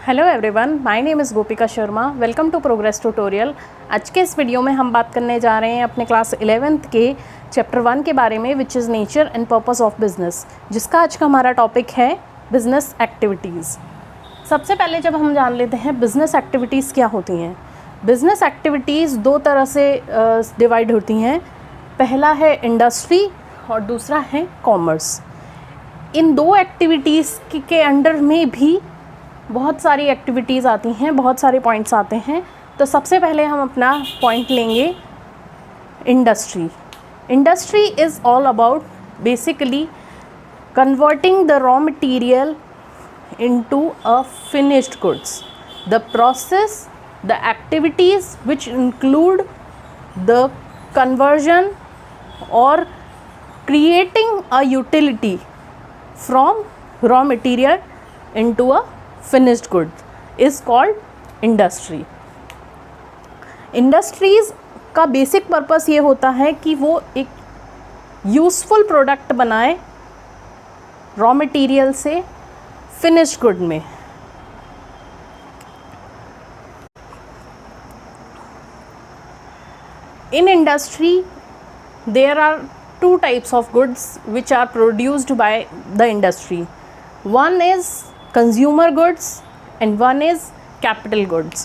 Hello everyone, my name is Gopika Sharma. Welcome to progress tutorial. आज के इस वीडियो में हम बात करने जा रहे हैं अपने क्लास 11th के चैप्टर 1 के बारे में, which is nature and purpose of business, जिसका आज का हमारा टॉपिक है बिजनेस एक्टिविटीज़। सबसे पहले जब हम जान लेते हैं बिजनेस एक्टिविटीज़ क्या होती हैं। बिजनेस एक्टिविटीज़ दो तरह से डिवाइड होती हैं। पहला है इंडस्ट्री और दूसरा है कॉमर्स। इन दो एक्टिविटीज़ के अंडर में भी बहुत सारी एक्टिविटीज़ आती हैं, बहुत सारे पॉइंट्स आते हैं। तो सबसे पहले हम अपना पॉइंट लेंगे industry. Industry is all about basically converting the raw material into a finished goods. The process, the activities which include the conversion और creating a utility from raw material into a finished good is called industry. Industries का basic purpose ये होता है कि वो एक useful product बनाए raw material से फिनिश्ड गुड में। In industry there are two types of goods which are produced by the industry. One is consumer goods and one is capital goods.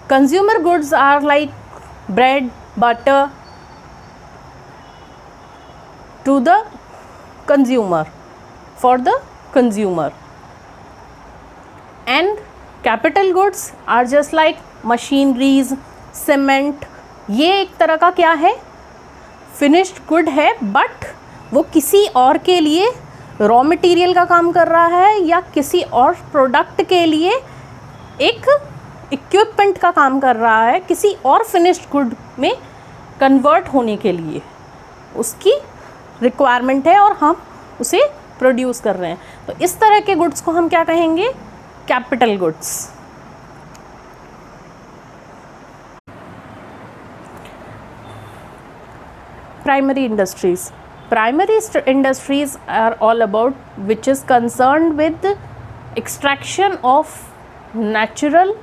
Consumer goods are like bread, butter to the consumer, for the consumer, and capital goods are just like machineries, cement. ये एक तरह का क्या है, finished good है, but वो किसी और के लिए रॉ मटेरियल का काम कर रहा है या किसी और प्रोडक्ट के लिए एक इक्विपमेंट का काम कर रहा है, किसी और फिनिश्ड गुड में कन्वर्ट होने के लिए उसकी रिक्वायरमेंट है और हम उसे प्रोड्यूस कर रहे हैं। तो इस तरह के गुड्स को हम क्या कहेंगे, capital goods. Primary industries. Primary industries are all about which is concerned with extraction of natural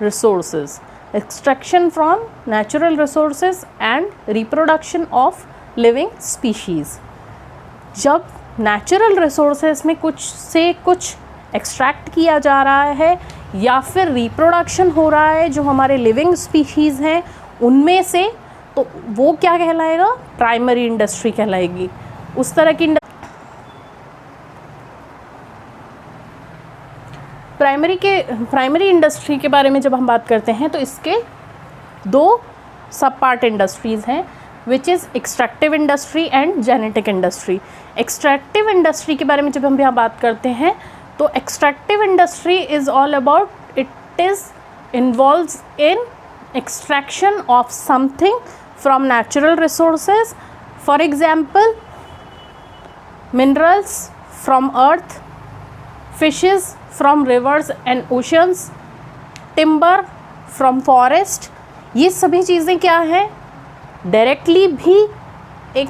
resources, extraction from natural resources and reproduction of living species. जब natural resources में कुछ से कुछ extract किया जा रहा है या फिर reproduction हो रहा है जो हमारे living species हैं उनमें से, तो वो क्या कहलाएगा, प्राइमरी इंडस्ट्री कहलाएगी। उस तरह की प्राइमरी इंडस्ट्री के बारे में जब हम बात करते हैं तो इसके दो सब पार्ट इंडस्ट्रीज़ हैं, which is extractive industry and genetic industry. Extractive industry के बारे में जब हम यहाँ बात करते हैं तो extractive industry is all about, it is involves in extraction of something from natural resources, for example minerals from earth, fishes from rivers and oceans, timber from forest। ये सभी चीज़ें क्या हैं, डायरेक्टली भी एक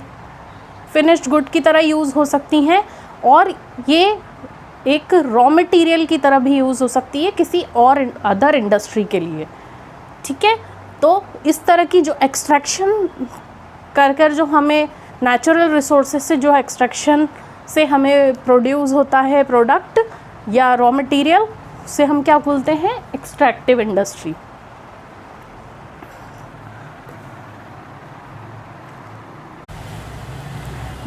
फिनिश्ड गुड की तरह use हो सकती हैं और ये एक रॉ मटेरियल की तरह भी यूज़ हो सकती है किसी और अदर इंडस्ट्री के लिए। ठीक है, तो इस तरह की जो एक्सट्रैक्शन कर जो हमें नेचुरल रिसोर्सेज से जो एक्सट्रैक्शन से हमें प्रोड्यूस होता है प्रोडक्ट या रॉ मटेरियल, से हम क्या बोलते हैं, extractive industry.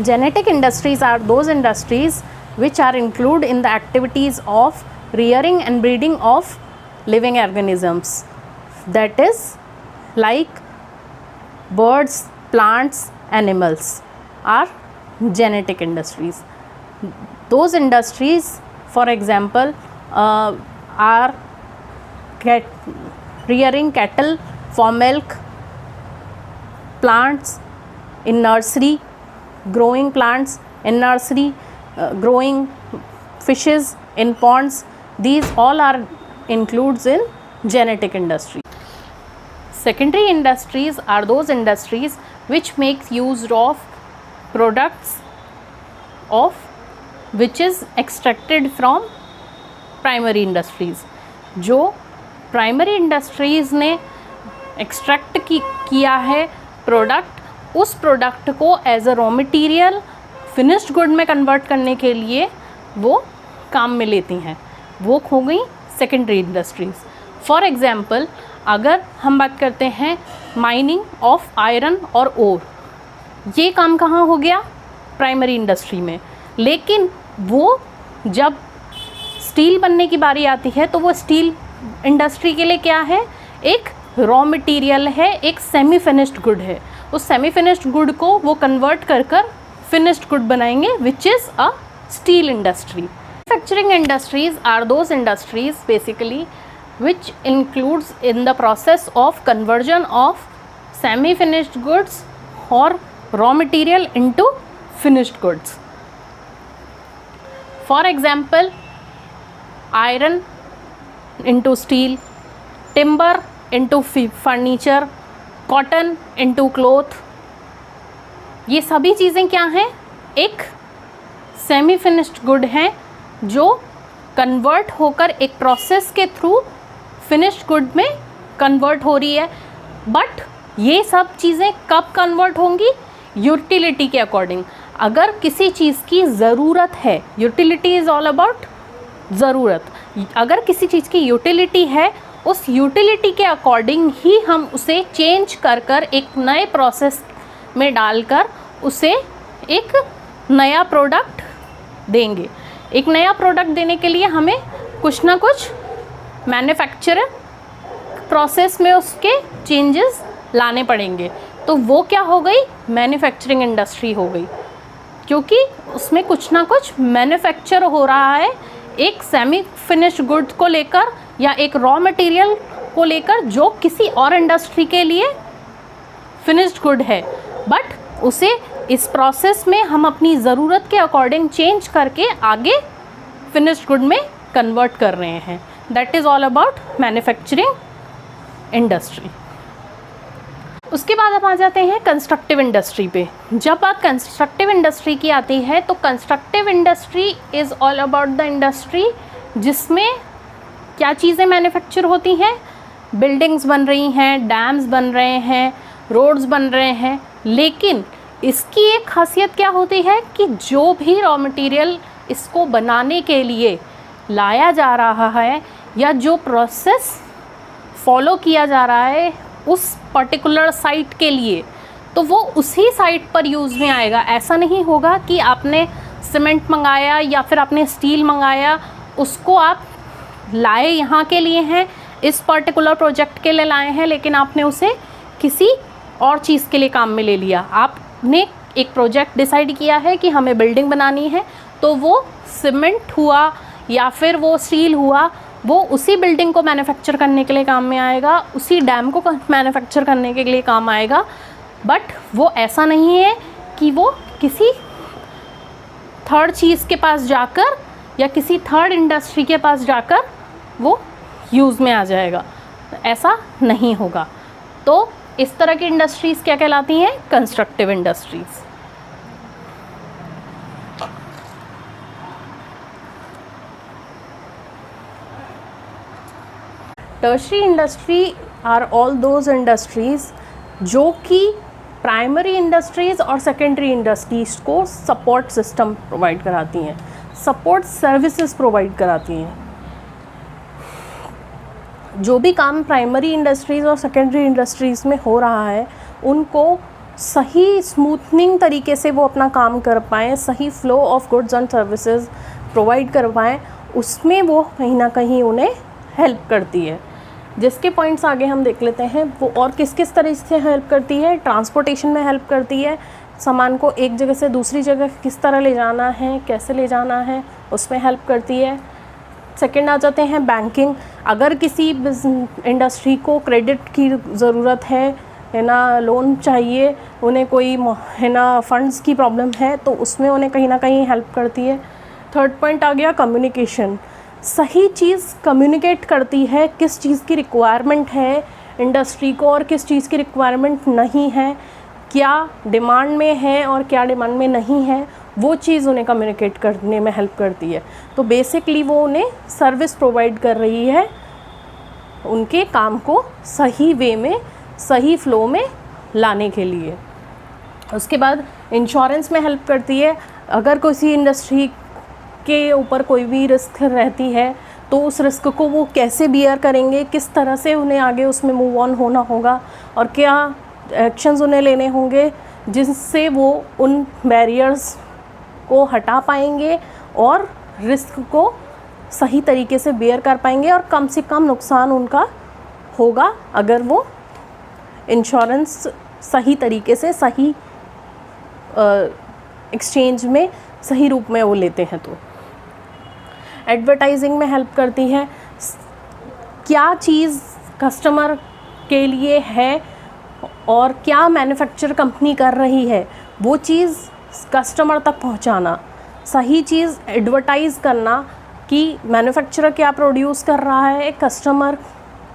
Genetic industries are those industries which are include in the activities of rearing and breeding of living organisms. That is like birds, plants, animals are genetic industries. Those industries, for example, are rearing cattle for milk, plants in nursery, growing plants in nursery, growing fishes in ponds. These all are includes in genetic industry. Secondary industries are those industries which make use of products of which is extracted from primary industries. जो primary industries ने extract किया है product, उस product को as a raw material finished good में convert करने के लिए वो काम में लेती हैं, वो हो गई सेकेंडरी इंडस्ट्रीज़। फॉर एग्ज़ाम्पल अगर हम बात करते हैं माइनिंग ऑफ आयरन और ओर, ये काम कहाँ हो गया? प्राइमरी इंडस्ट्री में। लेकिन वो जब स्टील बनने की बारी आती है तो वो स्टील इंडस्ट्री के लिए क्या है? एक रॉ मटेरियल है, एक सेमी फिनिश्ड गुड है। उस सेमी फिनिश्ड गुड को वो कन्वर्ट कर फिनिश्ड गुड बनाएंगे, which is a steel industry. Manufacturing industries are those industries basically which includes in the process of conversion of semi-finished goods or raw material into finished goods. For example, iron into steel, timber into furniture, cotton into cloth. ये सभी चीज़ें क्या हैं? एक semi finished good हैं जो convert होकर एक प्रोसेस के थ्रू फिनिश्ड गुड में कन्वर्ट हो रही है। बट ये सब चीज़ें कब कन्वर्ट होंगी? यूटिलिटी के अकॉर्डिंग। अगर किसी चीज़ की ज़रूरत है, यूटिलिटी इज़ ऑल अबाउट ज़रूरत। अगर किसी चीज़ की यूटिलिटी है, उस यूटिलिटी के अकॉर्डिंग ही हम उसे चेंज कर एक नए प्रोसेस में डालकर उसे एक नया प्रोडक्ट देंगे। एक नया प्रोडक्ट देने के लिए हमें कुछ ना कुछ मैन्युफैक्चरर प्रोसेस में उसके चेंजेस लाने पड़ेंगे। तो वो क्या हो गई? मैन्युफैक्चरिंग इंडस्ट्री हो गई, क्योंकि उसमें कुछ ना कुछ मैन्युफैक्चर हो रहा है एक सेमी फिनिश्ड गुड को लेकर या एक रॉ मटेरियल को लेकर जो किसी और इंडस्ट्री के लिए फिनिश्ड गुड है, बट उसे इस प्रोसेस में हम अपनी ज़रूरत के अकॉर्डिंग चेंज करके आगे फिनिश्ड गुड में कन्वर्ट कर रहे हैं। That is all about manufacturing industry. उसके बाद हम आ जाते हैं कंस्ट्रक्टिव इंडस्ट्री पे। जब बात कंस्ट्रक्टिव इंडस्ट्री की आती है तो constructive industry is all about the industry जिसमें क्या चीज़ें मैन्युफैक्चर होती हैं? बिल्डिंग्स बन रही हैं, डैम्स बन रहे हैं, रोड्स बन रहे हैं। लेकिन इसकी एक खासियत क्या होती है कि जो भी रॉ मटेरियल इसको बनाने के लिए लाया जा रहा है या जो प्रोसेस फॉलो किया जा रहा है उस पर्टिकुलर साइट के लिए, तो वो उसी साइट पर यूज़ में आएगा। ऐसा नहीं होगा कि आपने सीमेंट मंगाया या फिर आपने स्टील मंगाया, उसको आप लाए यहाँ के लिए हैं, इस पर्टिकुलर प्रोजेक्ट के लिए लाए हैं, लेकिन आपने उसे किसी और चीज़ के लिए काम में ले लिया। आपने एक प्रोजेक्ट डिसाइड किया है कि हमें बिल्डिंग बनानी है, तो वो सीमेंट हुआ या फिर वो स्टील हुआ, वो उसी बिल्डिंग को मैन्युफैक्चर करने के लिए काम में आएगा, उसी डैम को मैन्युफैक्चर करने के लिए काम आएगा। बट वो ऐसा नहीं है कि वो किसी थर्ड चीज़ के पास जाकर या किसी थर्ड इंडस्ट्री के पास जाकर वो यूज़ में आ जाएगा, ऐसा नहीं होगा। तो इस तरह की इंडस्ट्रीज़ क्या कहलाती हैं? Constructive industries. Tertiary industry are all those industries जो कि प्राइमरी इंडस्ट्रीज़ और सेकेंडरी इंडस्ट्रीज़ को सपोर्ट सिस्टम प्रोवाइड कराती हैं, सपोर्ट सर्विसेज प्रोवाइड कराती हैं। जो भी काम प्राइमरी इंडस्ट्रीज़ और सेकेंडरी इंडस्ट्रीज़ में हो रहा है, उनको सही स्मूथनिंग तरीके से वो अपना काम कर पाएँ, सही flow of goods and services provide कर पाएँ, उसमें वो कहीं ना कहीं उन्हें हेल्प करती है। जिसके पॉइंट्स आगे हम देख लेते हैं वो और किस किस तरह से हेल्प करती है। ट्रांसपोर्टेशन में हेल्प करती है, सामान को एक जगह से दूसरी जगह किस तरह ले जाना है, कैसे ले जाना है, उसमें हेल्प करती है। सेकंड आ जाते हैं बैंकिंग। अगर किसी इंडस्ट्री को क्रेडिट की ज़रूरत है ना, लोन चाहिए, उन्हें कोई है ना फंड्स की प्रॉब्लम है, तो उसमें उन्हें कहीं ना कहीं हेल्प करती है। थर्ड पॉइंट आ गया कम्युनिकेशन। सही चीज़ कम्युनिकेट करती है, किस चीज़ की रिक्वायरमेंट है इंडस्ट्री को और किस चीज़ की रिक्वायरमेंट नहीं है, क्या डिमांड में है और क्या डिमांड में नहीं है, वो चीज़ उन्हें कम्युनिकेट करने में हेल्प करती है। तो बेसिकली वो उन्हें सर्विस प्रोवाइड कर रही है उनके काम को सही वे में, सही फ्लो में लाने के लिए। उसके बाद इंश्योरेंस में हेल्प करती है। अगर किसी इंडस्ट्री के ऊपर कोई भी रिस्क रहती है तो उस रिस्क को वो कैसे बियर करेंगे, किस तरह से उन्हें आगे उसमें मूव ऑन होना होगा और क्या एक्शंस उन्हें लेने होंगे जिससे वो उन बैरियर्स को हटा पाएंगे और रिस्क को सही तरीके से बियर कर पाएंगे और कम से कम नुकसान उनका होगा अगर वो इंश्योरेंस सही तरीके से, सही एक्सचेंज में, सही रूप में वो लेते हैं। तो एडवर्टाइजिंग में हेल्प करती है। क्या चीज़ कस्टमर के लिए है और क्या मैन्युफैक्चर कंपनी कर रही है वो चीज़ कस्टमर तक पहुंचाना, सही चीज़ एडवर्टाइज़ करना कि मैन्युफैक्चरर क्या प्रोड्यूस कर रहा है, कस्टमर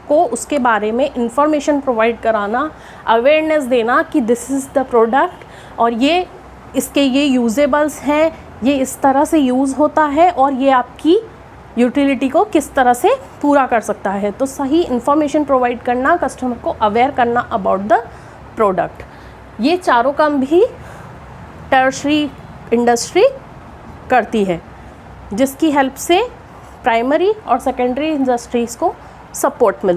को उसके बारे में इंफॉर्मेशन प्रोवाइड कराना, अवेयरनेस देना कि दिस इज़ द प्रोडक्ट और ये इसके ये यूजेबल्स हैं, ये इस तरह से यूज़ होता है और ये आपकी यूटिलिटी को किस तरह से पूरा कर सकता है। तो सही इंफॉर्मेशन प्रोवाइड करना, कस्टमर को अवेयर करना अबाउट द प्रोडक्ट, ये चारों काम भी टर्शरी इंडस्ट्री करती है, जिसकी हेल्प से प्राइमरी और सेकेंडरी इंडस्ट्रीज़ को सपोर्ट मिलता है।